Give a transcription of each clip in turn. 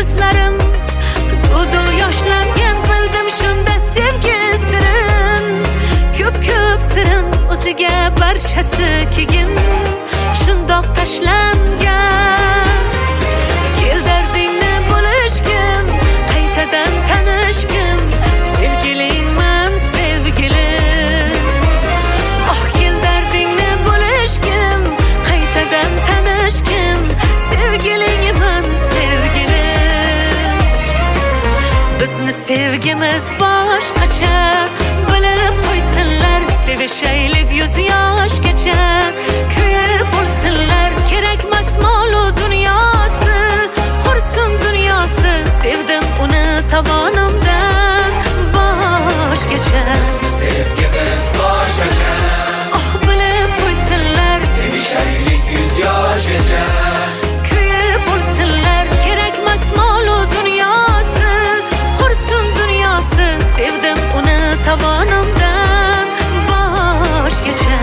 ko'zlarim to'ldi yoshlangan bildim shunda sevgi sirin ko'p sirin o'ziga barchasi kegin shundoq tashlangan kel dardingni bo'lishgim qaytadan tanishgim sevgilingman sevgilim oh kel dardingni bo'lishgim qaytadan tanishgim sevgilingman sevgilim bizni sevgimiz boshqacha bilib qo'ysinlar sevishaylik yuz yoshgacha kuyib bo'lsinlar kerakmas molu dunyosi qursin dunyosi sevdim uni tovonimdan boshgacha sevgimiz boshqacha oh bilib qo'ysinlar sevishaylik yuz yoshgacha kuyib bo'lsinlar kerakmas molu dunyosi qursin dunyosi sevdim uni tovonimdan boshgacha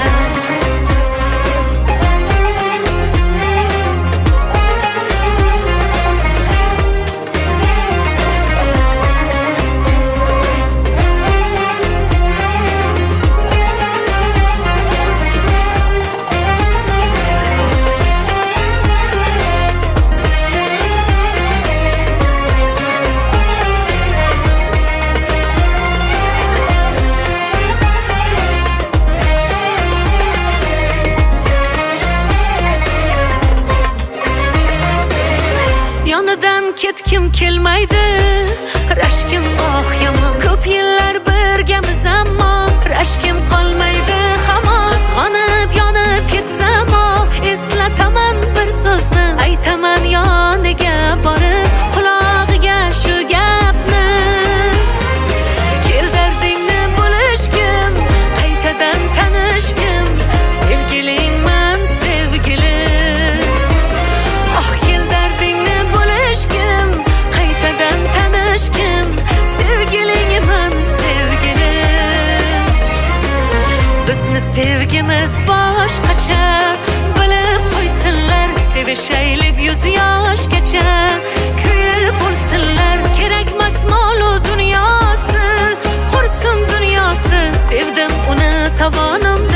yonidan ketkim kelmaydi rashkim oh yomon ko'p yillar birgamiz ammo rashkim qolmaydi hamon qizg'onib yonib ketsam oh eslataman bir so'zni aytaman yoniga borib qulog'iga shu gapni kel dardingni bo'lishgim qaytadan tanishgim sevgilingman sevgilim oh kel dardingni bo'lishgim qaytadan tanishgim sevgilingman sevgilim bizni sevgimiz